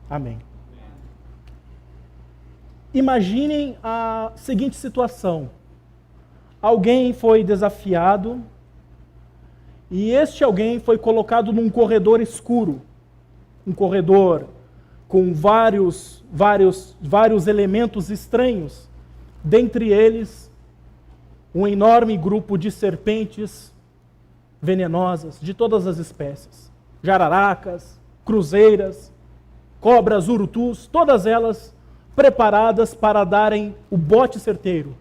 Amém. Imaginem a seguinte situação. Alguém foi desafiado e este alguém foi colocado num corredor escuro. Um corredor com vários elementos estranhos. Dentre eles, um enorme grupo de serpentes venenosas de todas as espécies. Jararacas, cruzeiras, cobras, urutus, todas elas preparadas para darem o bote certeiro.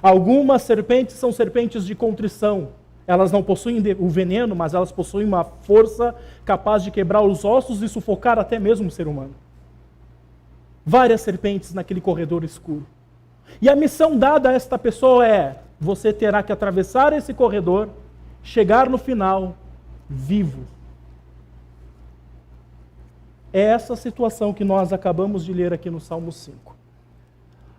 Algumas serpentes são serpentes de contrição. Elas não possuem o veneno, mas elas possuem uma força capaz de quebrar os ossos e sufocar até mesmo o ser humano. Várias serpentes naquele corredor escuro. E a missão dada a esta pessoa é: você terá que atravessar esse corredor, chegar no final vivo. É essa situação que nós acabamos de ler aqui no Salmo 5.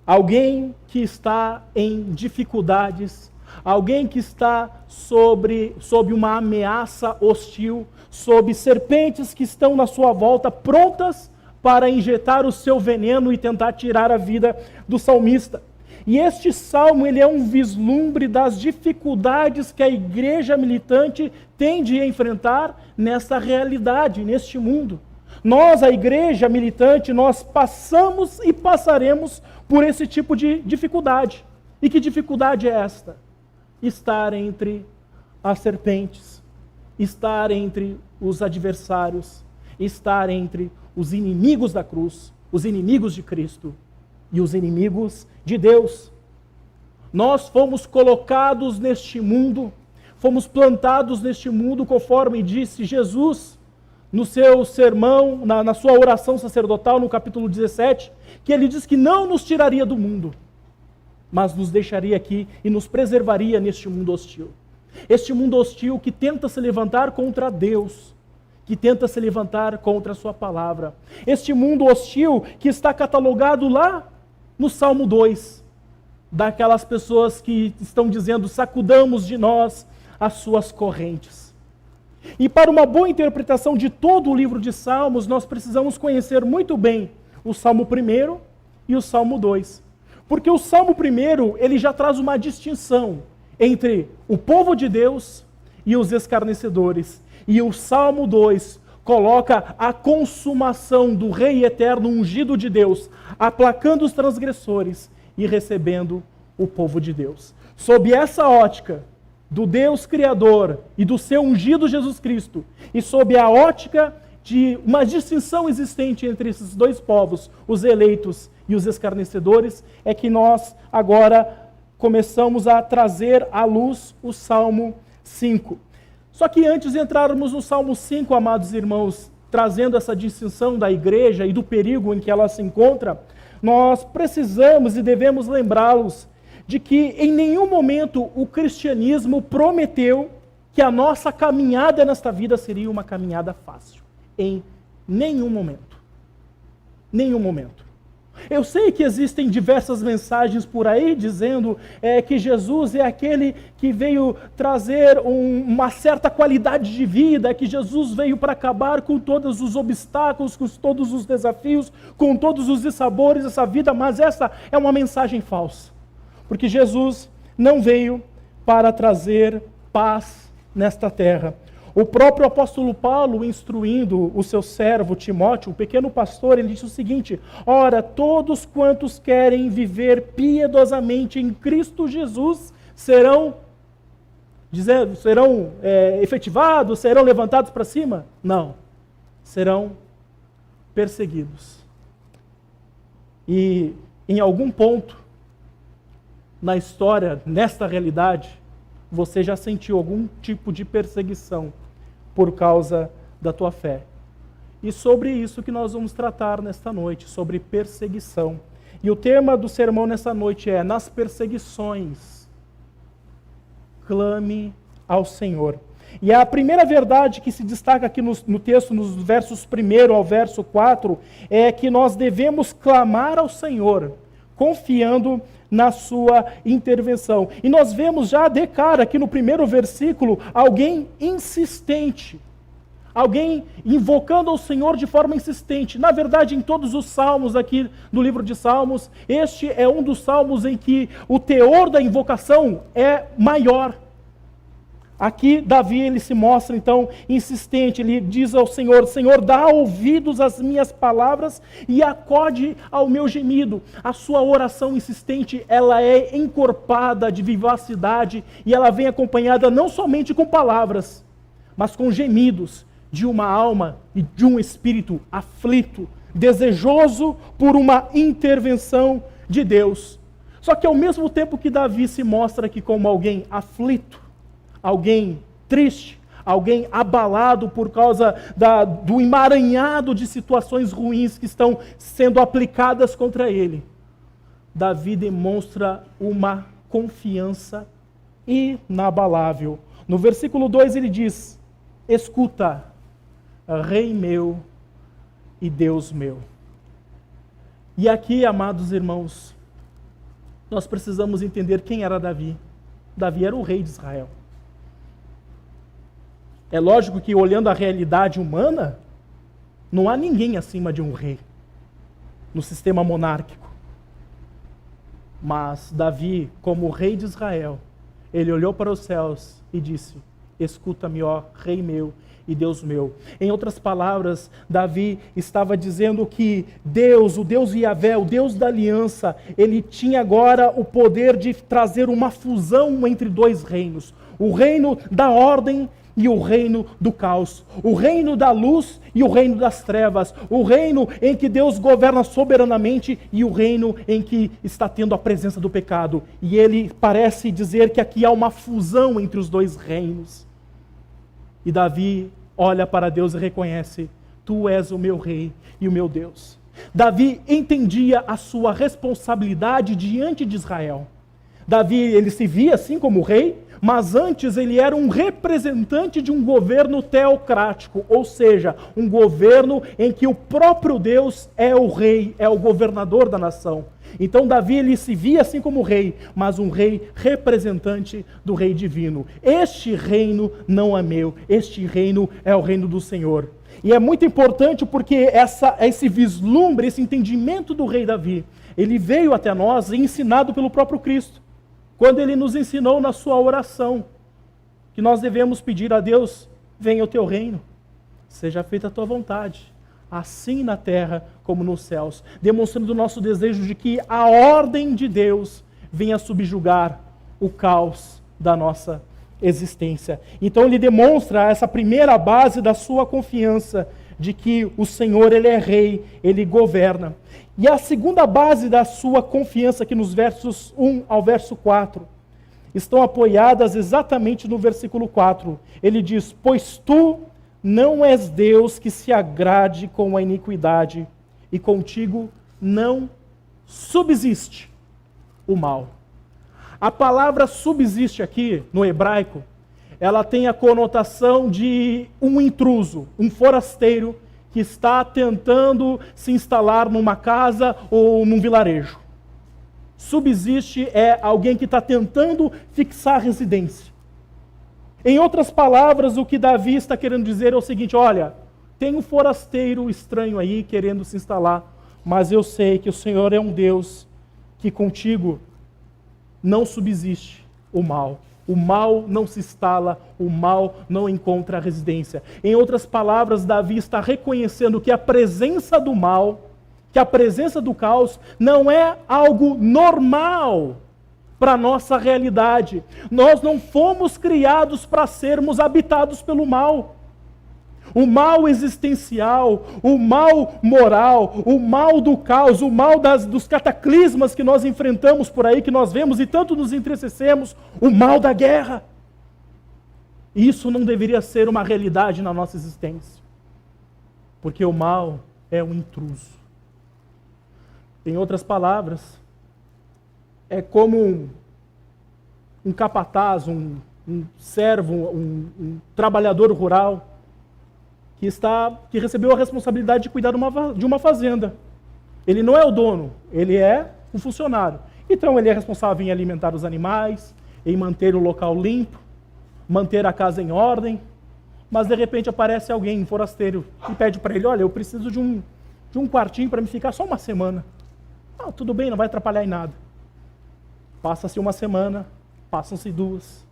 Alguém que está em dificuldades, alguém que está sob uma ameaça hostil, sob serpentes que estão na sua volta, prontas para injetar o seu veneno e tentar tirar a vida do salmista. E este salmo, ele é um vislumbre das dificuldades que a igreja militante tem de enfrentar nessa realidade, neste mundo. Nós, a igreja militante, nós passamos e passaremos por esse tipo de dificuldade. E que dificuldade é esta? Estar entre as serpentes, estar entre os adversários, estar entre os inimigos da cruz, os inimigos de Cristo e os inimigos de Deus. Nós fomos colocados neste mundo, fomos plantados neste mundo, conforme disse Jesus no seu sermão, na sua oração sacerdotal, no capítulo 17, que ele diz que não nos tiraria do mundo, mas nos deixaria aqui e nos preservaria neste mundo hostil. Este mundo hostil que tenta se levantar contra Deus, que tenta se levantar contra a sua palavra. Este mundo hostil que está catalogado lá no Salmo 2, daquelas pessoas que estão dizendo: sacudamos de nós as suas correntes. E para uma boa interpretação de todo o livro de Salmos, nós precisamos conhecer muito bem o Salmo 1 e o Salmo 2. Porque o Salmo 1, ele já traz uma distinção entre o povo de Deus e os escarnecedores. E o Salmo 2 coloca a consumação do Rei Eterno ungido de Deus, aplacando os transgressores e recebendo o povo de Deus. Sob essa ótica do Deus Criador e do seu ungido Jesus Cristo, e sob a ótica de uma distinção existente entre esses dois povos, os eleitos e os escarnecedores, é que nós agora começamos a trazer à luz o Salmo 5. Só que antes de entrarmos no Salmo 5, amados irmãos, trazendo essa distinção da igreja e do perigo em que ela se encontra, nós precisamos e devemos lembrá-los de que em nenhum momento o cristianismo prometeu que a nossa caminhada nesta vida seria uma caminhada fácil. Em nenhum momento. Nenhum momento. Eu sei que existem diversas mensagens por aí dizendo que Jesus é aquele que veio trazer uma certa qualidade de vida, que Jesus veio para acabar com todos os obstáculos, com todos os desafios, com todos os dissabores dessa vida, mas essa é uma mensagem falsa. Porque Jesus não veio para trazer paz nesta terra. O próprio apóstolo Paulo, instruindo o seu servo Timóteo, o pequeno pastor, ele disse o seguinte: ora, todos quantos querem viver piedosamente em Cristo Jesus serão efetivados, serão levantados para cima? Não, serão perseguidos. E em algum ponto na história, nesta realidade, você já sentiu algum tipo de perseguição por causa da tua fé. E sobre isso que nós vamos tratar nesta noite, sobre perseguição. E o tema do sermão nessa noite é: nas perseguições, clame ao Senhor. E a primeira verdade que se destaca aqui no texto, nos versos 1 ao verso 4, é que nós devemos clamar ao Senhor, confiando na sua intervenção. E nós vemos já de cara aqui no primeiro versículo alguém insistente, Alguém invocando ao Senhor de forma insistente. Na verdade, em todos os salmos aqui do livro de Salmos, este é um dos salmos em que o teor da invocação é maior. Aqui, Davi, ele se mostra, então, insistente. Ele diz ao Senhor: Senhor, dá ouvidos às minhas palavras e acode ao meu gemido. A sua oração insistente, ela é encorpada de vivacidade e ela vem acompanhada não somente com palavras, mas com gemidos de uma alma e de um espírito aflito, desejoso por uma intervenção de Deus. Só que ao mesmo tempo que Davi se mostra aqui como alguém aflito, alguém triste, alguém abalado por causa do emaranhado de situações ruins que estão sendo aplicadas contra ele, Davi demonstra uma confiança inabalável. No versículo 2 ele diz: escuta, Rei meu e Deus meu. E aqui, amados irmãos, nós precisamos entender quem era Davi. Davi era o rei de Israel. É lógico que, olhando a realidade humana, não há ninguém acima de um rei no sistema monárquico. Mas Davi, como rei de Israel, ele olhou para os céus e disse: escuta-me, ó Rei meu e Deus meu. Em outras palavras, Davi estava dizendo que Deus, o Deus Yahvé, o Deus da aliança, ele tinha agora o poder de trazer uma fusão entre dois reinos. O reino da ordem e o reino do caos. O reino da luz e o reino das trevas. O reino em que Deus governa soberanamente e o reino em que está tendo a presença do pecado. E ele parece dizer que aqui há uma fusão entre os dois reinos. E Davi olha para Deus e reconhece: tu és o meu rei e o meu Deus. Davi entendia a sua responsabilidade diante de Israel. Davi, ele se via assim como rei, mas antes ele era um representante de um governo teocrático, ou seja, um governo em que o próprio Deus é o rei, é o governador da nação. Então Davi, ele se via assim como rei, mas um rei representante do rei divino. Este reino não é meu, este reino é o reino do Senhor. E é muito importante porque esse vislumbre, esse entendimento do rei Davi, ele veio até nós ensinado pelo próprio Cristo. Quando ele nos ensinou na sua oração, que nós devemos pedir a Deus: venha o teu reino, seja feita a tua vontade, assim na terra como nos céus, demonstrando o nosso desejo de que a ordem de Deus venha subjugar o caos da nossa existência. Então ele demonstra essa primeira base da sua confiança, de que o Senhor, ele é rei, ele governa. E a segunda base da sua confiança, aqui nos versos 1 ao verso 4, estão apoiadas exatamente no versículo 4. Ele diz: pois tu não és Deus que se agrade com a iniquidade, e contigo não subsiste o mal. A palavra subsiste aqui, no hebraico, ela tem a conotação de um intruso, um forasteiro que está tentando se instalar numa casa ou num vilarejo. Subsiste é alguém que está tentando fixar residência. Em outras palavras, o que Davi está querendo dizer é o seguinte: olha, tem um forasteiro estranho aí querendo se instalar, mas eu sei que o Senhor é um Deus que contigo não subsiste o mal. O mal não se instala, o mal não encontra residência. Em outras palavras, Davi está reconhecendo que a presença do mal, que a presença do caos, não é algo normal para a nossa realidade. Nós não fomos criados para sermos habitados pelo mal. O mal existencial, o mal moral, o mal do caos, o mal dos cataclismas que nós enfrentamos por aí, que nós vemos e tanto nos entristecemos, o mal da guerra. Isso não deveria ser uma realidade na nossa existência, porque o mal é um intruso. Em outras palavras, é como um capataz, um servo, um trabalhador rural, que recebeu a responsabilidade de cuidar de uma fazenda. Ele não é o dono, ele é um funcionário. Então ele é responsável em alimentar os animais, em manter o local limpo, manter a casa em ordem, mas de repente aparece alguém, um forasteiro, e pede para ele, olha, eu preciso de um quartinho para me ficar só uma semana. Ah, tudo bem, não vai atrapalhar em nada. Passa-se uma semana, passam-se 2.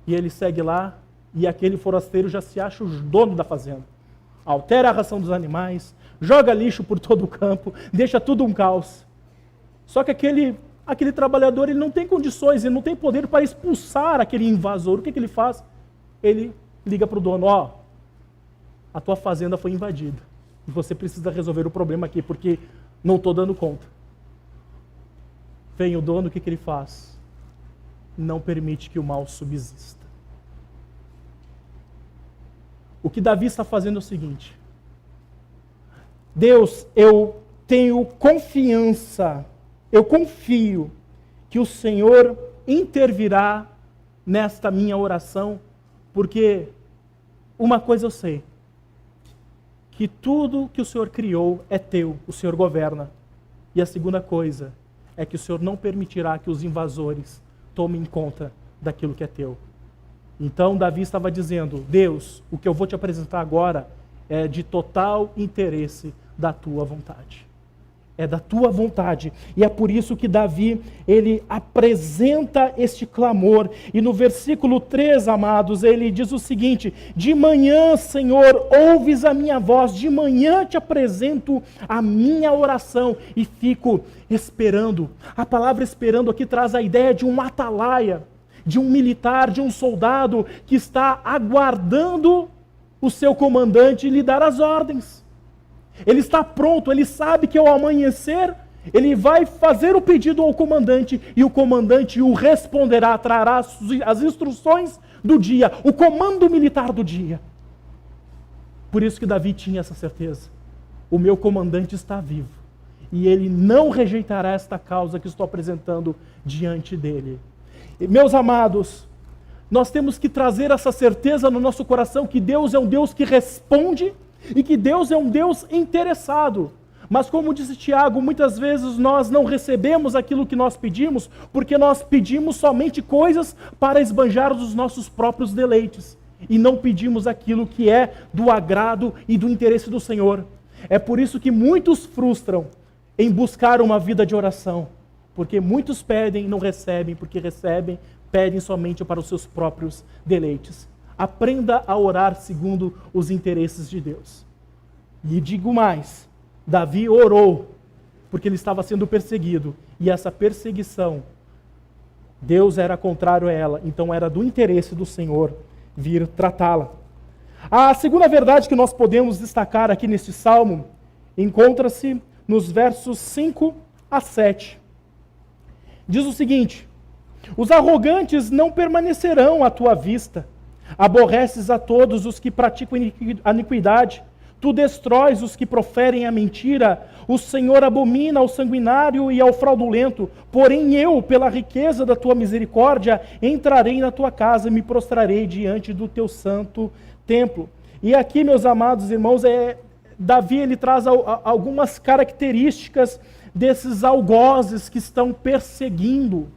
E ele segue lá, e aquele forasteiro já se acha o dono da fazenda. Altera a ração dos animais, joga lixo por todo o campo, deixa tudo um caos. Só que aquele trabalhador, ele não tem condições, ele não tem poder para expulsar aquele invasor. O que ele faz? Ele liga para o dono, a tua fazenda foi invadida. E você precisa resolver o problema aqui, porque não estou dando conta. Vem o dono, o que ele faz? Não permite que o mal subsista. O que Davi está fazendo é o seguinte: Deus, eu tenho confiança, eu confio que o Senhor intervirá nesta minha oração, porque uma coisa eu sei, que tudo que o Senhor criou é teu, o Senhor governa. E a segunda coisa é que o Senhor não permitirá que os invasores tomem conta daquilo que é teu. Então Davi estava dizendo, Deus, o que eu vou te apresentar agora é de total interesse da tua vontade. É da tua vontade. E é por isso que Davi, ele apresenta este clamor. E no versículo 3, amados, ele diz o seguinte: de manhã, Senhor, ouves a minha voz, de manhã te apresento a minha oração e fico esperando. A palavra esperando aqui traz a ideia de um atalaia, de um militar, de um soldado que está aguardando o seu comandante lhe dar as ordens. Ele está pronto, ele sabe que ao amanhecer, ele vai fazer o pedido ao comandante e o comandante o responderá, trará as instruções do dia, o comando militar do dia. Por isso que Davi tinha essa certeza. O meu comandante está vivo e ele não rejeitará esta causa que estou apresentando diante dele. E, meus amados, nós temos que trazer essa certeza no nosso coração que Deus é um Deus que responde e que Deus é um Deus interessado. Mas como disse Tiago, muitas vezes nós não recebemos aquilo que nós pedimos, porque nós pedimos somente coisas para esbanjar os nossos próprios deleites, e não pedimos aquilo que é do agrado e do interesse do Senhor. É por isso que muitos frustram em buscar uma vida de oração, porque muitos pedem e não recebem, porque recebem, pedem somente para os seus próprios deleites. Aprenda a orar segundo os interesses de Deus. E digo mais, Davi orou porque ele estava sendo perseguido. E essa perseguição, Deus era contrário a ela. Então era do interesse do Senhor vir tratá-la. A segunda verdade que nós podemos destacar aqui neste salmo encontra-se nos versos 5 a 7. Diz o seguinte: os arrogantes não permanecerão à tua vista. Aborreces a todos os que praticam a iniquidade. Tu destróis os que proferem a mentira. O Senhor abomina ao sanguinário e ao fraudulento. Porém eu, pela riqueza da tua misericórdia, entrarei na tua casa e me prostrarei diante do teu santo templo. E aqui, meus amados irmãos, Davi ele traz algumas características desses algozes que estão perseguindo,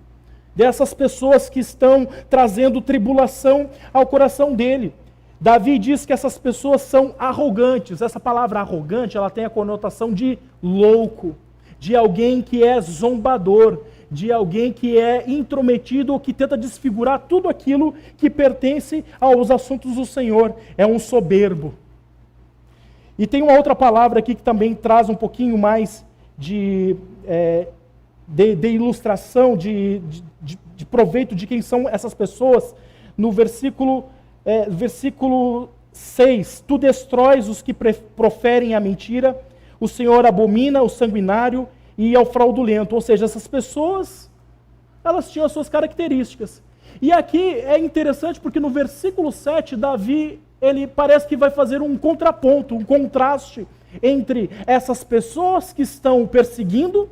dessas pessoas que estão trazendo tribulação ao coração dele. Davi diz que essas pessoas são arrogantes. Essa palavra arrogante, ela tem a conotação de louco, de alguém que é zombador, de alguém que é intrometido ou que tenta desfigurar tudo aquilo que pertence aos assuntos do Senhor. É um soberbo. E tem uma outra palavra aqui que também traz um pouquinho mais de ilustração, de proveito de quem são essas pessoas. No versículo 6, tu destróis os que proferem a mentira, o Senhor abomina o sanguinário e ao fraudulento. Ou seja, essas pessoas, elas tinham as suas características. E aqui é interessante porque no versículo 7, Davi, ele parece que vai fazer um contraponto, um contraste entre essas pessoas que estão perseguindo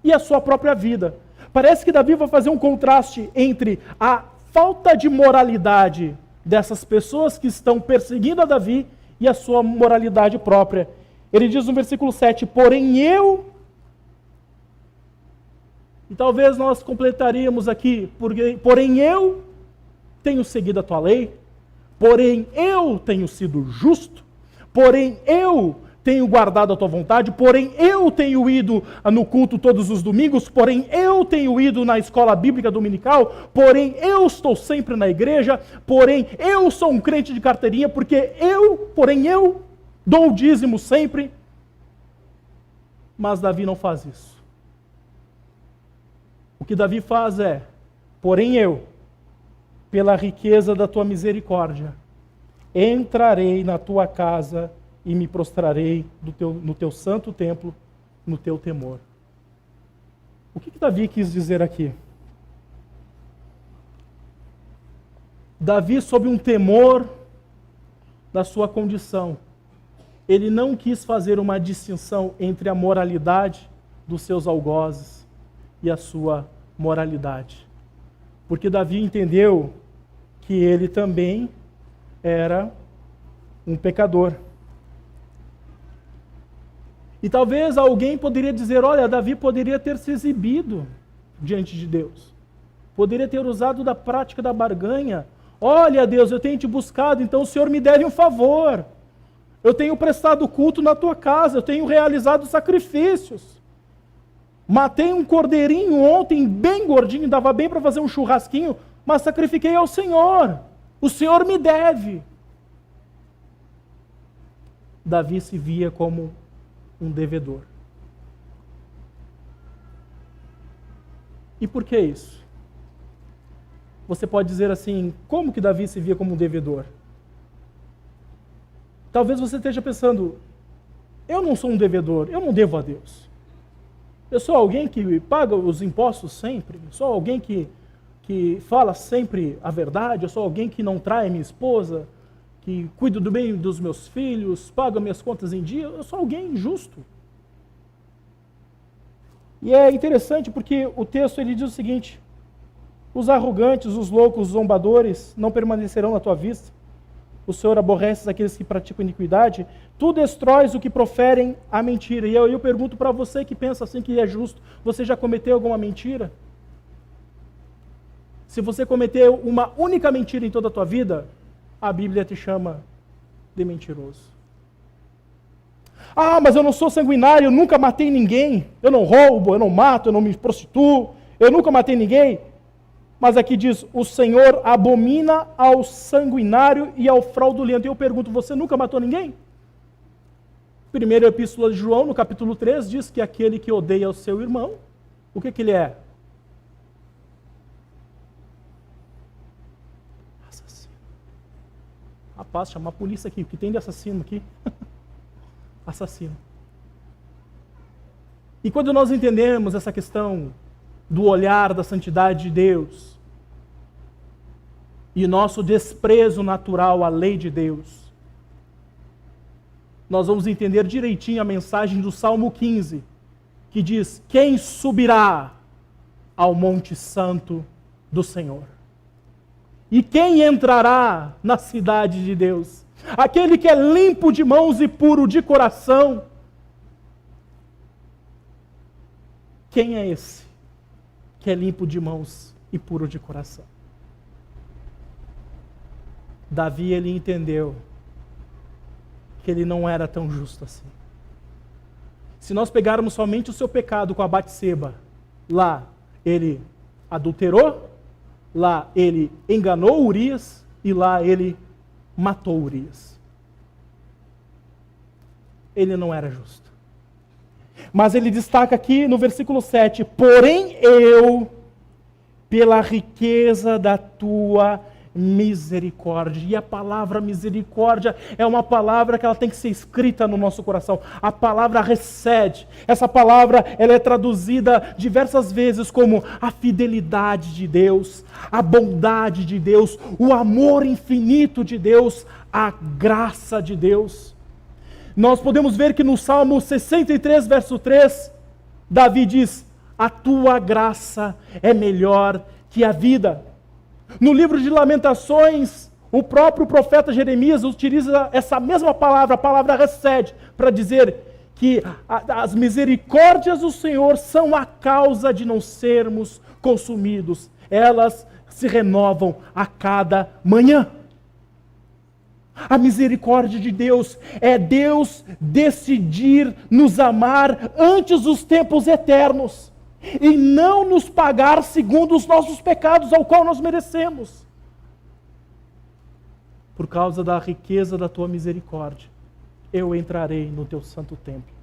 e a sua própria vida. Parece que Davi vai fazer um contraste entre a falta de moralidade dessas pessoas que estão perseguindo a Davi e a sua moralidade própria. Ele diz no versículo 7, porém eu... E talvez nós completaríamos aqui, porém eu tenho seguido a tua lei, porém eu tenho sido justo, porém eu tenho guardado a tua vontade, porém eu tenho ido no culto todos os domingos, porém eu tenho ido na escola bíblica dominical, porém eu estou sempre na igreja, porém eu sou um crente de carteirinha, porém eu dou o dízimo sempre. Mas Davi não faz isso. O que Davi faz é, porém eu, pela riqueza da tua misericórdia, entrarei na tua casa e me prostrarei no teu santo templo, no teu temor. O que Davi quis dizer aqui? Davi, sob um temor da sua condição, ele não quis fazer uma distinção entre a moralidade dos seus algozes e a sua moralidade. Porque Davi entendeu que ele também era um pecador. E talvez alguém poderia dizer, olha, Davi poderia ter se exibido diante de Deus. Poderia ter usado da prática da barganha. Olha, Deus, eu tenho te buscado, então o Senhor me deve um favor. Eu tenho prestado culto na tua casa, eu tenho realizado sacrifícios. Matei um cordeirinho ontem, bem gordinho, dava bem para fazer um churrasquinho, mas sacrifiquei ao Senhor. O Senhor me deve. Davi se via como um devedor. E por que isso? Você pode dizer assim, como que Davi se via como um devedor? Talvez você esteja pensando, eu não sou um devedor, eu não devo a Deus. Eu sou alguém que paga os impostos sempre, eu sou alguém que fala sempre a verdade, eu sou alguém que não trai minha esposa, que cuido do bem dos meus filhos, paga minhas contas em dia, eu sou alguém justo. E é interessante porque o texto ele diz o seguinte, os arrogantes, os loucos, os zombadores não permanecerão na tua vista, o Senhor aborrece aqueles que praticam iniquidade, tu destróis o que proferem a mentira. E eu pergunto para você que pensa assim que é justo, você já cometeu alguma mentira? Se você cometeu uma única mentira em toda a tua vida, a Bíblia te chama de mentiroso. Ah, mas eu não sou sanguinário, eu nunca matei ninguém, eu não roubo, eu não mato, eu não me prostituo, eu nunca matei ninguém. Mas aqui diz, o Senhor abomina ao sanguinário e ao fraudulento. E eu pergunto, você nunca matou ninguém? Primeira epístola de João, no capítulo 3, diz que aquele que odeia o seu irmão, o que ele é? Assassino. Rapaz, chamar a polícia aqui, o que tem de assassino aqui? Assassino. E quando nós entendemos essa questão do olhar da santidade de Deus e nosso desprezo natural à lei de Deus, nós vamos entender direitinho a mensagem do Salmo 15, que diz, quem subirá ao monte santo do Senhor? E quem entrará na cidade de Deus? Aquele que é limpo de mãos e puro de coração. Quem é esse que é limpo de mãos e puro de coração? Davi, ele entendeu que ele não era tão justo assim. Se nós pegarmos somente o seu pecado com a Batseba, lá ele adulterou, lá ele enganou Urias e lá ele matou Urias. Ele não era justo. Mas ele destaca aqui no versículo 7, porém eu, pela riqueza da tua misericórdia. E a palavra misericórdia é uma palavra que ela tem que ser escrita no nosso coração. A palavra recede. Essa palavra ela é traduzida diversas vezes como a fidelidade de Deus, a bondade de Deus, o amor infinito de Deus, a graça de Deus. Nós podemos ver que no Salmo 63, verso 3, Davi diz, a tua graça é melhor que a vida. No livro de Lamentações, o próprio profeta Jeremias utiliza essa mesma palavra, a palavra recede, para dizer que as misericórdias do Senhor são a causa de não sermos consumidos. Elas se renovam a cada manhã. A misericórdia de Deus é Deus decidir nos amar antes dos tempos eternos e não nos pagar segundo os nossos pecados, ao qual nós merecemos. Por causa da riqueza da tua misericórdia, eu entrarei no teu santo templo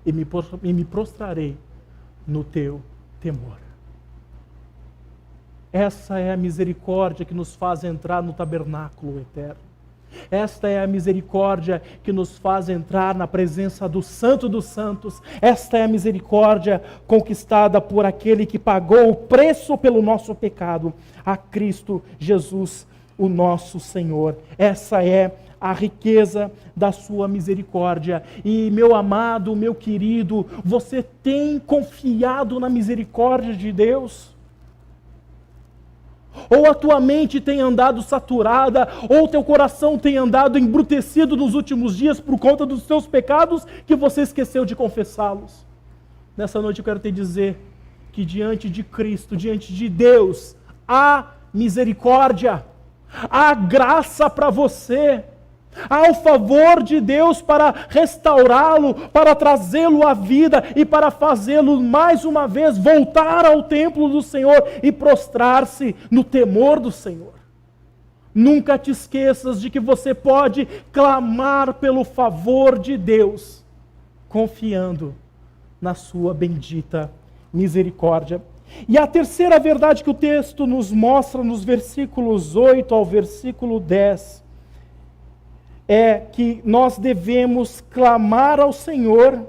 e me prostrarei no teu temor. Essa é a misericórdia que nos faz entrar no tabernáculo eterno. Esta é a misericórdia que nos faz entrar na presença do Santo dos Santos. Esta é a misericórdia conquistada por aquele que pagou o preço pelo nosso pecado, a Cristo Jesus, o nosso Senhor. Essa é a riqueza da sua misericórdia. E meu amado, meu querido, você tem confiado na misericórdia de Deus? Ou a tua mente tem andado saturada, ou teu coração tem andado embrutecido nos últimos dias por conta dos teus pecados que você esqueceu de confessá-los? Nessa noite eu quero te dizer que diante de Cristo, diante de Deus, há misericórdia, há graça para você, há o favor de Deus para restaurá-lo, para trazê-lo à vida e para fazê-lo mais uma vez voltar ao templo do Senhor e prostrar-se no temor do Senhor. Nunca te esqueças de que você pode clamar pelo favor de Deus, confiando na sua bendita misericórdia. E a terceira verdade que o texto nos mostra nos versículos 8 ao versículo 10 é que nós devemos clamar ao Senhor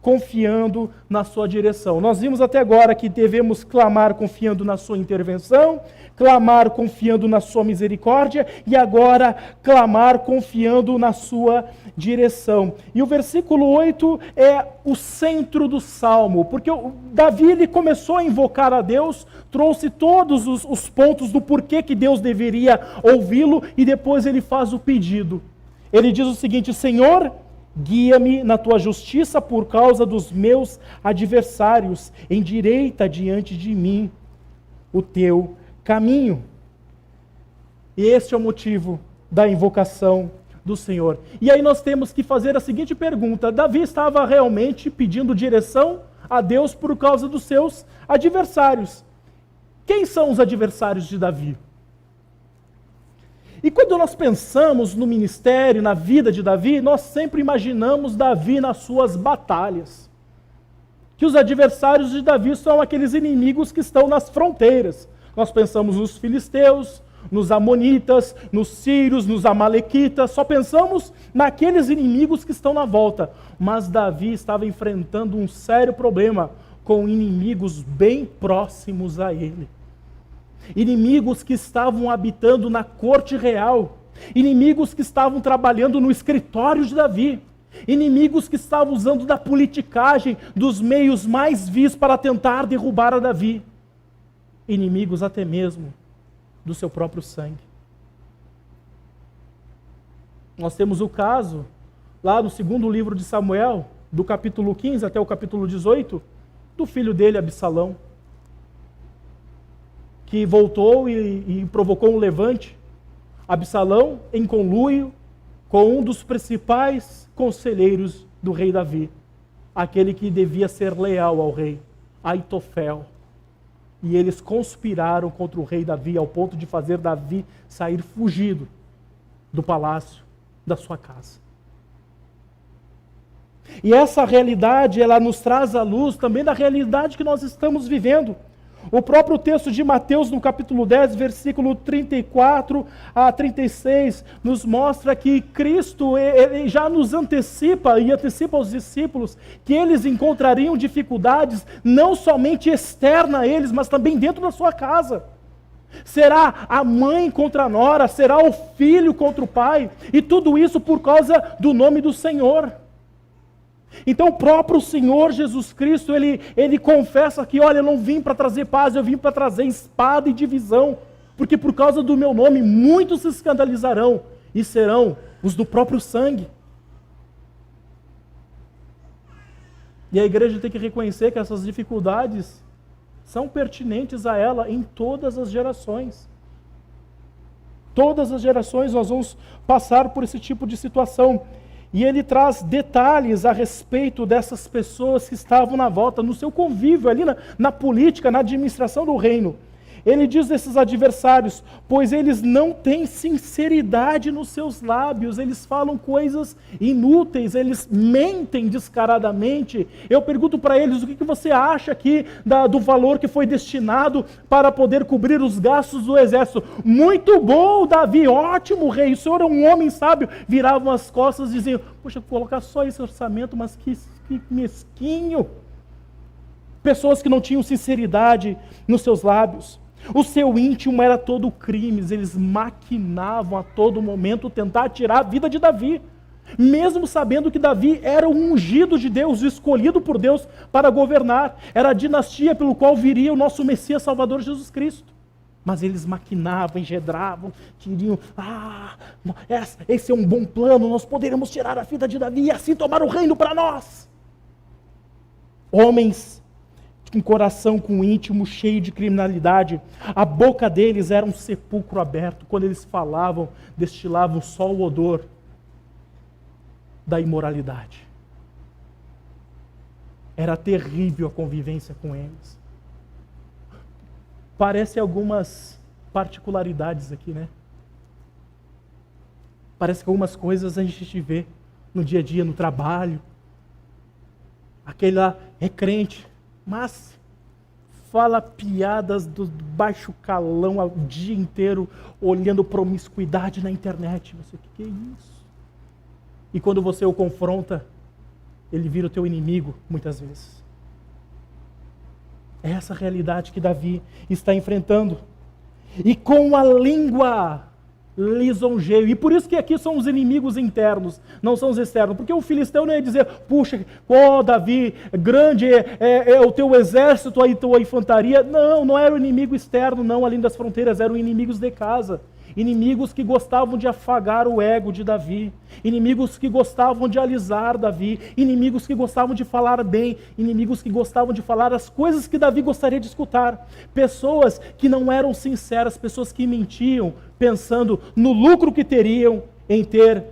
confiando na sua direção. Nós vimos até agora que devemos clamar confiando na sua intervenção, clamar confiando na sua misericórdia e agora clamar confiando na sua direção. E o versículo 8 é o centro do salmo, porque Davi ele começou a invocar a Deus, trouxe todos os pontos do porquê que Deus deveria ouvi-lo e depois ele faz o pedido. Ele diz o seguinte: Senhor, guia-me na tua justiça por causa dos meus adversários, endireita diante de mim o teu caminho. E este é o motivo da invocação do Senhor. E aí nós temos que fazer a seguinte pergunta: Davi estava realmente pedindo direção a Deus por causa dos seus adversários. Quem são os adversários de Davi? E quando nós pensamos no ministério, na vida de Davi, nós sempre imaginamos Davi nas suas batalhas. Que os adversários de Davi são aqueles inimigos que estão nas fronteiras. Nós pensamos nos filisteus, nos amonitas, nos sírios, nos amalequitas, só pensamos naqueles inimigos que estão na volta. Mas Davi estava enfrentando um sério problema com inimigos bem próximos a ele. Inimigos que estavam habitando na corte real, inimigos que estavam trabalhando no escritório de Davi, inimigos que estavam usando da politicagem, dos meios mais vis para tentar derrubar a Davi, inimigos até mesmo do seu próprio sangue. Nós temos o caso, lá no segundo livro de Samuel, do capítulo 15 até o capítulo 18, do filho dele, Absalão, que voltou e provocou um levante. Absalão em conluio com um dos principais conselheiros do rei Davi, aquele que devia ser leal ao rei, Aitofel. E eles conspiraram contra o rei Davi ao ponto de fazer Davi sair fugido do palácio, da sua casa. E essa realidade, ela nos traz à luz também da realidade que nós estamos vivendo. O próprio texto de Mateus, no capítulo 10, versículo 34 a 36, nos mostra que Cristo ele já nos antecipa e antecipa aos discípulos que eles encontrariam dificuldades não somente externa a eles, mas também dentro da sua casa. Será a mãe contra a nora, será o filho contra o pai, e tudo isso por causa do nome do Senhor. Então o próprio Senhor Jesus Cristo, ele confessa que, olha, eu não vim para trazer paz, eu vim para trazer espada e divisão, porque por causa do meu nome muitos se escandalizarão e serão os do próprio sangue. E a igreja tem que reconhecer que essas dificuldades são pertinentes a ela em todas as gerações. Todas as gerações nós vamos passar por esse tipo de situação. E ele traz detalhes a respeito dessas pessoas que estavam na volta, no seu convívio ali na política, na administração do reino. Ele diz desses adversários, pois eles não têm sinceridade nos seus lábios, eles falam coisas inúteis, eles mentem descaradamente. Eu pergunto para eles, o que você acha aqui do valor que foi destinado para poder cobrir os gastos do exército? Muito bom, Davi, ótimo rei, o senhor é um homem sábio. Viravam as costas e diziam, poxa, colocar só esse orçamento, mas que mesquinho. Pessoas que não tinham sinceridade nos seus lábios. O seu íntimo era todo crimes, eles maquinavam a todo momento tentar tirar a vida de Davi, mesmo sabendo que Davi era o ungido de Deus, o escolhido por Deus para governar, era a dinastia pelo qual viria o nosso Messias Salvador Jesus Cristo. Mas eles maquinavam, engedravam, queriam, esse é um bom plano, nós poderemos tirar a vida de Davi e assim tomar o reino para nós. Homens com coração, com íntimo cheio de criminalidade, a boca deles era um sepulcro aberto, quando eles falavam, destilavam só o odor da imoralidade. Era terrível a convivência com eles. Parece algumas particularidades aqui, né? Parece que algumas coisas a gente vê no dia a dia, no trabalho. Aquele lá é crente, mas fala piadas do baixo calão o dia inteiro, olhando promiscuidade na internet. Você, o que é isso? E quando você o confronta, ele vira o teu inimigo, muitas vezes. É essa a realidade que Davi está enfrentando. E com a língua lisonjeio. E por isso que aqui são os inimigos internos, não são os externos. Porque o filisteu não ia dizer, puxa, Davi, grande é o teu exército, a tua infantaria. Não, não era o inimigo externo, não, além das fronteiras, eram inimigos de casa. Inimigos que gostavam de afagar o ego de Davi, inimigos que gostavam de alisar Davi, inimigos que gostavam de falar bem, inimigos que gostavam de falar as coisas que Davi gostaria de escutar, pessoas que não eram sinceras, pessoas que mentiam, pensando no lucro que teriam em ter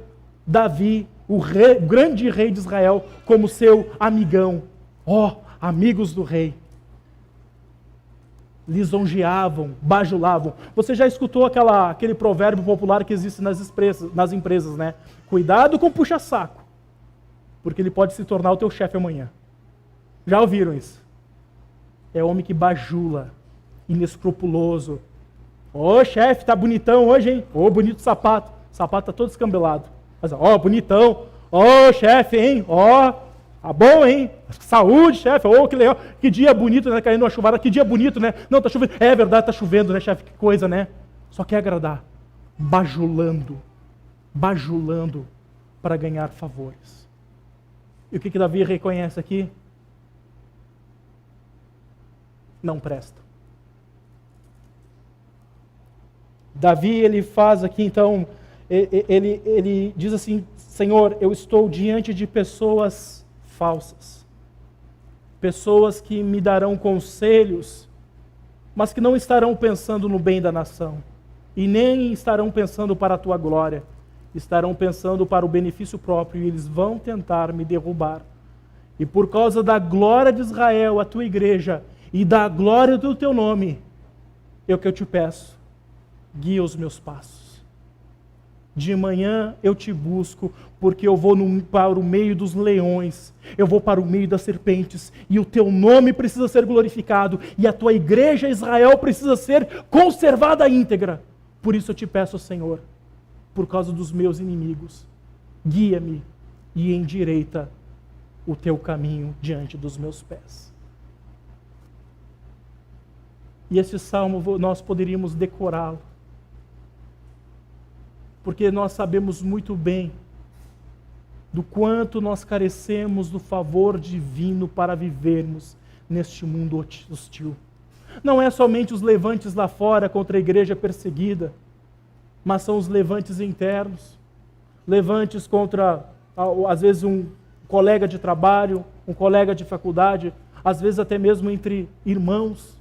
Davi, o grande rei de Israel, como seu amigão. Amigos do rei. Lisonjeavam, bajulavam. Você já escutou aquele provérbio popular que existe nas empresas, né? Cuidado com puxa-saco, porque ele pode se tornar o teu chefe amanhã. Já ouviram isso? É homem que bajula, inescrupuloso. Chefe, tá bonitão hoje, hein? Bonito sapato. O sapato tá todo escambelado. Mas, bonitão. Chefe, hein? Tá bom, hein? Saúde, chefe. Que legal. Que dia bonito, né? Caindo uma chuvada. Que dia bonito, né? Não, tá chovendo. É verdade, tá chovendo, né, chefe? Que coisa, né? Só quer agradar. Bajulando para ganhar favores. E o que Davi reconhece aqui? Não presta. Davi, ele faz aqui, então, ele diz assim, Senhor, eu estou diante de pessoas falsas. Pessoas que me darão conselhos, mas que não estarão pensando no bem da nação. E nem estarão pensando para a tua glória. Estarão pensando para o benefício próprio e eles vão tentar me derrubar. E por causa da glória de Israel, a tua igreja, e da glória do teu nome, é o que eu te peço. Guia os meus passos. De manhã eu te busco, porque eu vou para o meio dos leões, eu vou para o meio das serpentes, e o teu nome precisa ser glorificado, e a tua igreja Israel precisa ser conservada íntegra. Por isso eu te peço, Senhor, por causa dos meus inimigos, guia-me e endireita o teu caminho diante dos meus pés. E esse salmo nós poderíamos decorá-lo, porque nós sabemos muito bem do quanto nós carecemos do favor divino para vivermos neste mundo hostil. Não é somente os levantes lá fora contra a igreja perseguida, mas são os levantes internos. Levantes contra, às vezes, um colega de trabalho, um colega de faculdade, às vezes até mesmo entre irmãos.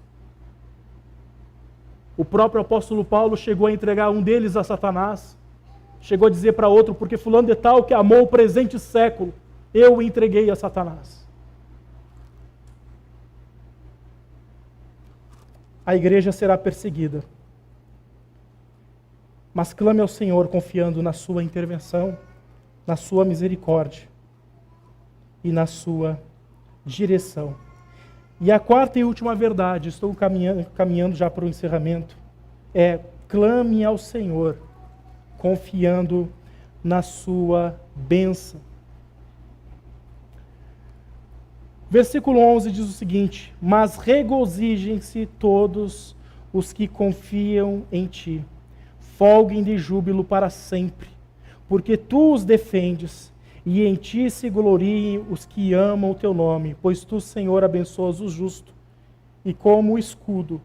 O próprio apóstolo Paulo chegou a entregar um deles a Satanás. Chegou a dizer para outro, porque fulano de tal que amou o presente século, eu o entreguei a Satanás. A igreja será perseguida. Mas clame ao Senhor confiando na sua intervenção, na sua misericórdia e na sua direção. E a quarta e última verdade, estou caminhando já para o encerramento, é clame ao Senhor confiando na sua bênção. Versículo 11 diz o seguinte: mas regozijem-se todos os que confiam em ti, folguem de júbilo para sempre, porque tu os defendes, e em ti se gloriem os que amam o teu nome, pois tu, Senhor, abençoas o justo, e como escudo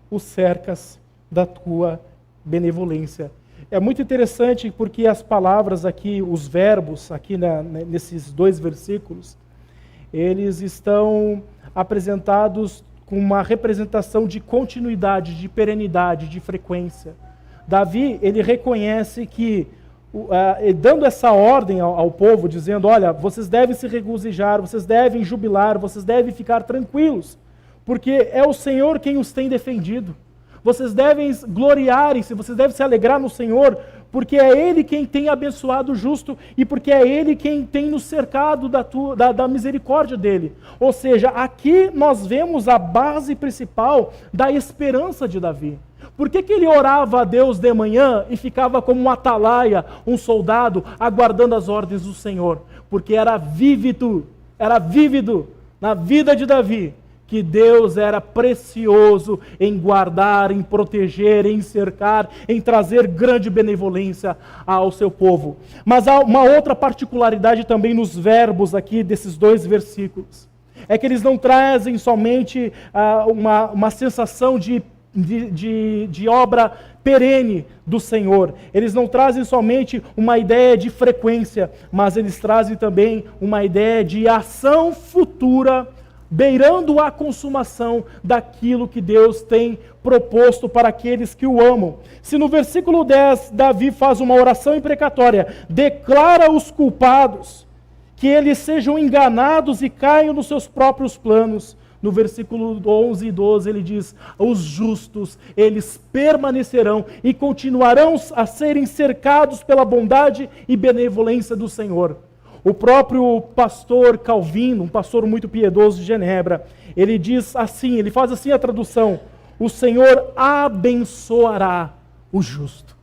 o cercas da tua benevolência. É muito interessante porque as palavras aqui, os verbos aqui nesses dois versículos, eles estão apresentados com uma representação de continuidade, de perenidade, de frequência. Davi, ele reconhece que, dando essa ordem ao povo, dizendo, olha, vocês devem se regozijar, vocês devem jubilar, vocês devem ficar tranquilos, porque é o Senhor quem os tem defendido. Vocês devem gloriarem-se, vocês devem se alegrar no Senhor, porque é Ele quem tem abençoado o justo e porque é Ele quem tem nos cercado da misericórdia dEle. Ou seja, aqui nós vemos a base principal da esperança de Davi. Por que ele orava a Deus de manhã e ficava como um atalaia, um soldado, aguardando as ordens do Senhor? Porque era vívido na vida de Davi, que Deus era precioso em guardar, em proteger, em cercar, em trazer grande benevolência ao seu povo. Mas há uma outra particularidade também nos verbos aqui desses dois versículos. É que eles não trazem somente uma sensação de obra perene do Senhor. Eles não trazem somente uma ideia de frequência, mas eles trazem também uma ideia de ação futura, beirando a consumação daquilo que Deus tem proposto para aqueles que o amam. Se no versículo 10, Davi faz uma oração imprecatória, declara os culpados, que eles sejam enganados e caiam nos seus próprios planos. No versículo 11 e 12 ele diz, os justos, eles permanecerão e continuarão a serem cercados pela bondade e benevolência do Senhor. O próprio pastor Calvino, um pastor muito piedoso de Genebra, ele diz assim, ele faz assim a tradução, o Senhor abençoará o justo.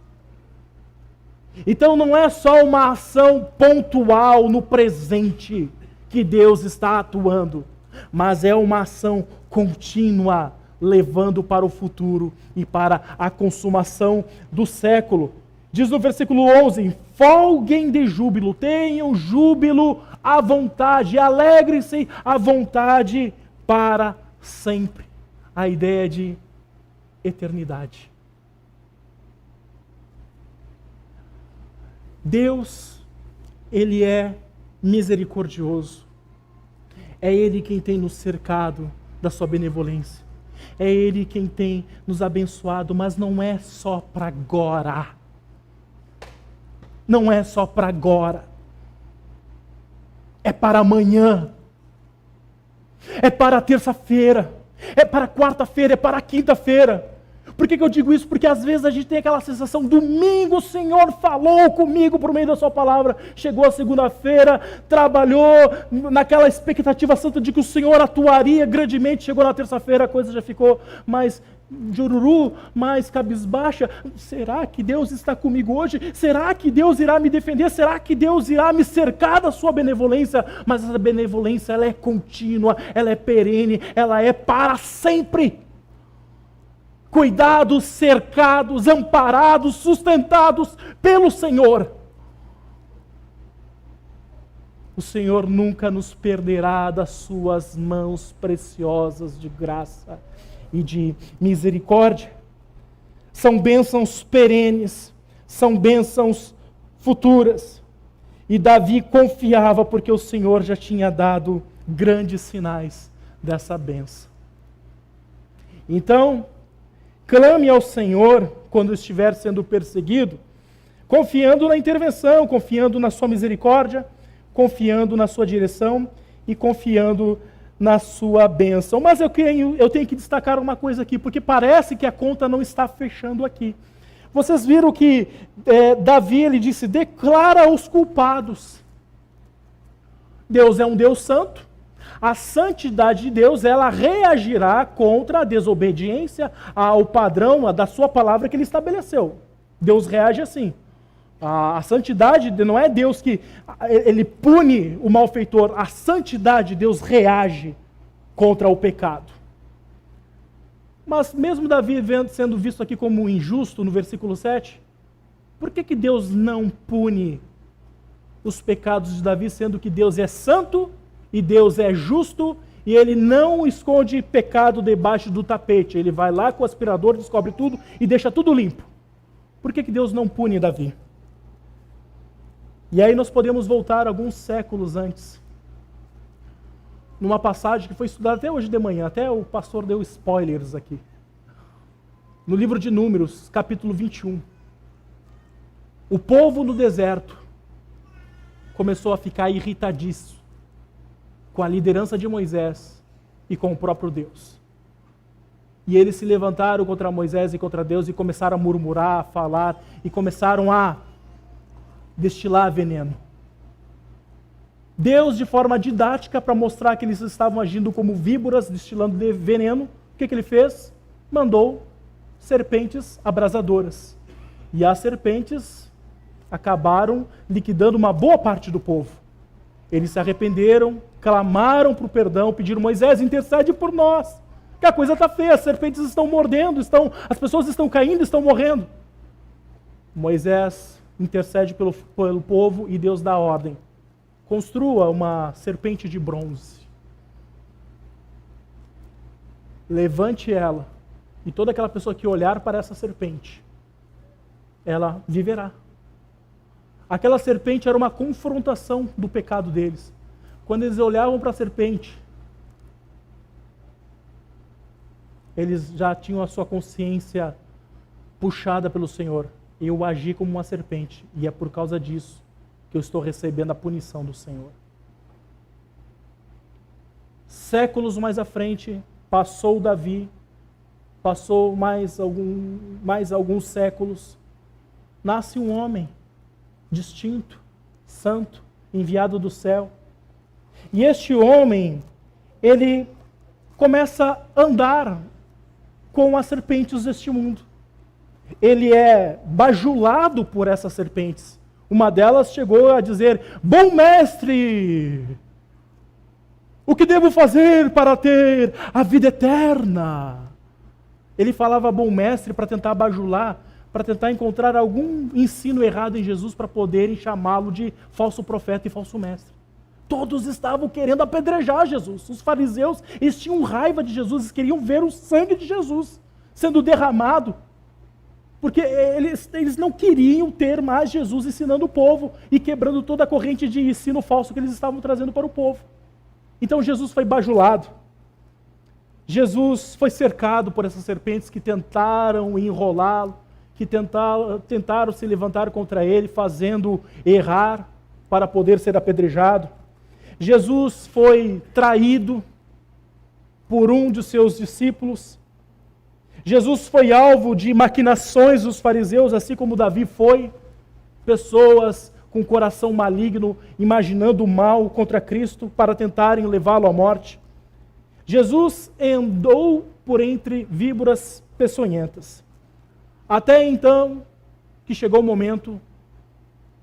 Então não é só uma ação pontual no presente que Deus está atuando, mas é uma ação contínua, levando para o futuro e para a consumação do século. Diz no versículo 11, folguem de júbilo, tenham júbilo à vontade, alegrem-se à vontade para sempre. A ideia de eternidade. Deus, Ele é misericordioso. É Ele quem tem nos cercado da sua benevolência. É Ele quem tem nos abençoado, mas não é só para agora. Não é só para agora. É para amanhã. É para terça-feira. É para quarta-feira, é para quinta-feira. Por que eu digo isso? Porque às vezes a gente tem aquela sensação, domingo o Senhor falou comigo por meio da sua palavra, chegou a segunda-feira, trabalhou naquela expectativa santa de que o Senhor atuaria grandemente, chegou na terça-feira, a coisa já ficou mais jururu, mais cabisbaixa. Será que Deus está comigo hoje? Será que Deus irá me defender? Será que Deus irá me cercar da sua benevolência? Mas essa benevolência, ela é contínua, ela é perene, ela é para sempre. Cuidados, cercados, amparados, sustentados pelo Senhor. O Senhor nunca nos perderá das suas mãos preciosas de graça e de misericórdia. São bênçãos perenes, são bênçãos futuras. E Davi confiava porque o Senhor já tinha dado grandes sinais dessa bênção. Então, Clame ao Senhor quando estiver sendo perseguido, confiando na intervenção, confiando na sua misericórdia, confiando na sua direção e confiando na sua bênção. Mas eu tenho que destacar uma coisa aqui, porque parece que a conta não está fechando aqui. Vocês viram que Davi, ele disse, declara os culpados. Deus é um Deus santo. A santidade de Deus, ela reagirá contra a desobediência ao padrão da sua palavra que ele estabeleceu. Deus reage assim. A santidade não é Deus que ele pune o malfeitor. A santidade de Deus reage contra o pecado. Mas mesmo Davi sendo visto aqui como injusto no versículo 7, por que Deus não pune os pecados de Davi, sendo que Deus é santo e Deus é justo e ele não esconde pecado debaixo do tapete? Ele vai lá com o aspirador, descobre tudo e deixa tudo limpo. Por que Deus não pune Davi? E aí nós podemos voltar alguns séculos antes, numa passagem que foi estudada até hoje de manhã, até o pastor deu spoilers aqui. No livro de Números, capítulo 21. O povo no deserto começou a ficar irritadíssimo com a liderança de Moisés e com o próprio Deus. E eles se levantaram contra Moisés e contra Deus e começaram a murmurar, a falar, e começaram a destilar veneno. Deus, de forma didática, para mostrar que eles estavam agindo como víboras, destilando veneno, o que ele fez? Mandou serpentes abrasadoras. E as serpentes acabaram liquidando uma boa parte do povo. Eles se arrependeram, clamaram por perdão, pediram: Moisés, intercede por nós, que a coisa está feia, as serpentes estão mordendo, as pessoas estão caindo, estão morrendo. Moisés intercede pelo povo e Deus dá ordem: construa uma serpente de bronze, levante ela, e toda aquela pessoa que olhar para essa serpente, ela viverá. Aquela serpente era uma confrontação do pecado deles. Quando eles olhavam para a serpente, eles já tinham a sua consciência puxada pelo Senhor. Eu agi como uma serpente, e é por causa disso que eu estou recebendo a punição do Senhor. Séculos mais à frente, passou Davi, passou mais alguns séculos, nasce um homem distinto, santo, enviado do céu. E este homem, ele começa a andar com as serpentes deste mundo. Ele é bajulado por essas serpentes. Uma delas chegou a dizer: bom mestre, o que devo fazer para ter a vida eterna? Ele falava bom mestre para tentar bajular, para tentar encontrar algum ensino errado em Jesus para poderem chamá-lo de falso profeta e falso mestre. Todos estavam querendo apedrejar Jesus. Os fariseus, eles tinham raiva de Jesus, eles queriam ver o sangue de Jesus sendo derramado, porque eles não queriam ter mais Jesus ensinando o povo e quebrando toda a corrente de ensino falso que eles estavam trazendo para o povo. Então Jesus foi bajulado. Jesus foi cercado por essas serpentes que tentaram enrolá-lo, que tentaram se levantar contra ele, fazendo errar para poder ser apedrejado. Jesus foi traído por um de seus discípulos. Jesus foi alvo de maquinações dos fariseus, assim como Davi foi. Pessoas com coração maligno, imaginando o mal contra Cristo para tentarem levá-lo à morte. Jesus andou por entre víboras peçonhentas. Até então que chegou o momento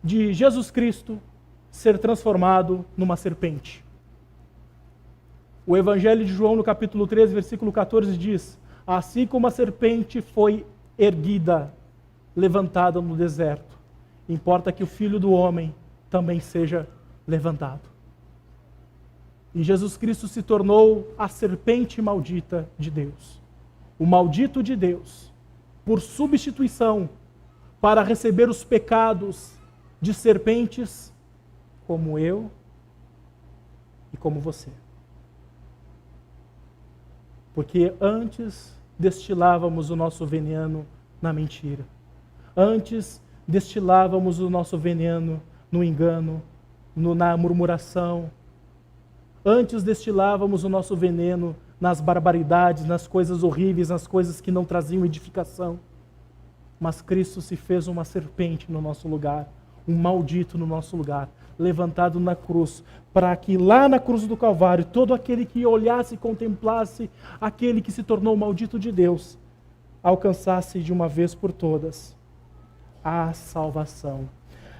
de Jesus Cristo ser transformado numa serpente. O Evangelho de João, no capítulo 13, versículo 14, diz: assim como a serpente foi erguida, levantada no deserto, importa que o Filho do Homem também seja levantado. E Jesus Cristo se tornou a serpente maldita de Deus. O maldito de Deus, por substituição, para receber os pecados de serpentes como eu e como você. Porque antes destilávamos o nosso veneno na mentira. Antes destilávamos o nosso veneno no engano, na murmuração. Antes destilávamos o nosso veneno nas barbaridades, nas coisas horríveis, nas coisas que não traziam edificação. Mas Cristo se fez uma serpente no nosso lugar, um maldito no nosso lugar, levantado na cruz, para que lá na cruz do Calvário, todo aquele que olhasse e contemplasse aquele que se tornou o maldito de Deus, alcançasse de uma vez por todas a salvação.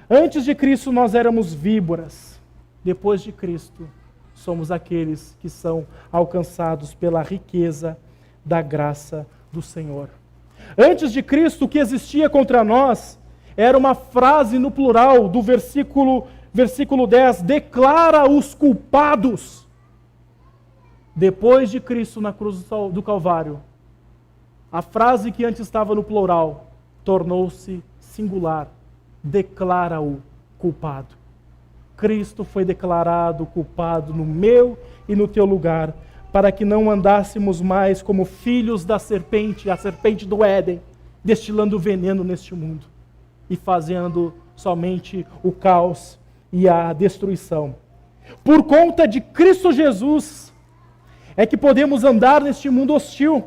Antes de Cristo nós éramos víboras, depois de Cristo somos aqueles que são alcançados pela riqueza da graça do Senhor. Antes de Cristo, o que existia contra nós era uma frase no plural do versículo 10, declara os culpados. Depois de Cristo na cruz do Calvário, a frase que antes estava no plural tornou-se singular, declara-o culpado. Cristo foi declarado culpado no meu e no teu lugar, para que não andássemos mais como filhos da serpente, a serpente do Éden, destilando veneno neste mundo e fazendo somente o caos e a destruição. Por conta de Cristo Jesus, é que podemos andar neste mundo hostil,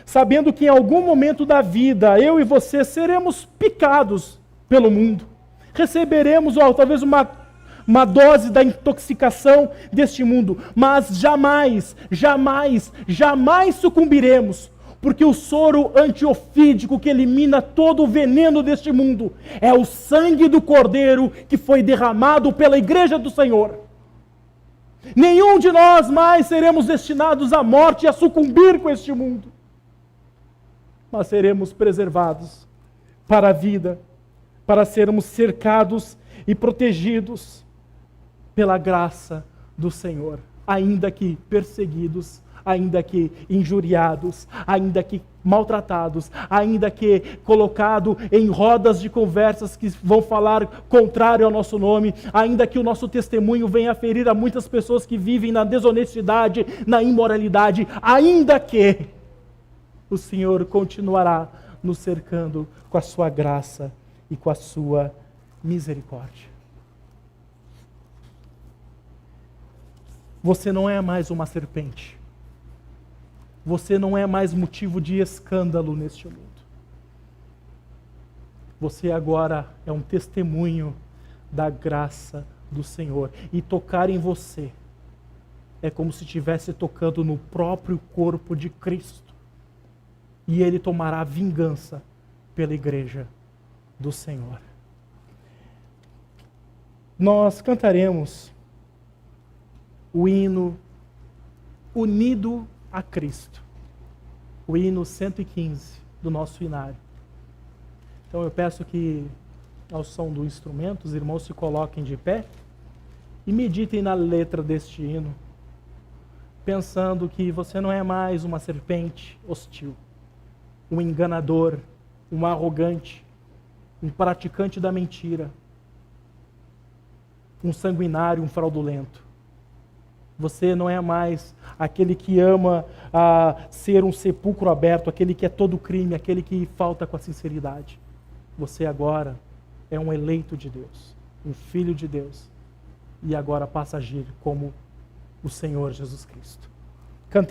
sabendo que em algum momento da vida, eu e você seremos picados pelo mundo. Receberemos talvez uma dose da intoxicação deste mundo, mas jamais sucumbiremos, porque o soro antiofídico que elimina todo o veneno deste mundo é o sangue do Cordeiro que foi derramado pela igreja do Senhor. Nenhum de nós mais seremos destinados à morte e a sucumbir com este mundo, mas seremos preservados para a vida, para sermos cercados e protegidos pela graça do Senhor, ainda que perseguidos, ainda que injuriados, ainda que maltratados, ainda que colocado em rodas de conversas que vão falar contrário ao nosso nome, ainda que o nosso testemunho venha a ferir a muitas pessoas que vivem na desonestidade, na imoralidade, ainda que o Senhor continuará nos cercando com a sua graça e com a sua misericórdia. Você não é mais uma serpente. Você não é mais motivo de escândalo neste mundo. Você agora é um testemunho da graça do Senhor. E tocar em você é como se estivesse tocando no próprio corpo de Cristo. E Ele tomará vingança pela igreja do Senhor. Nós cantaremos o hino Unido a Cristo, o hino 115 do nosso hinário. Então eu peço que, ao som do instrumento, os irmãos se coloquem de pé e meditem na letra deste hino, pensando que você não é mais uma serpente hostil, um enganador, um arrogante, um praticante da mentira, um sanguinário, um fraudulento. Você não é mais aquele que ama ser um sepulcro aberto, aquele que é todo crime, aquele que falta com a sinceridade. Você agora é um eleito de Deus, um filho de Deus, e agora passa a agir como o Senhor Jesus Cristo.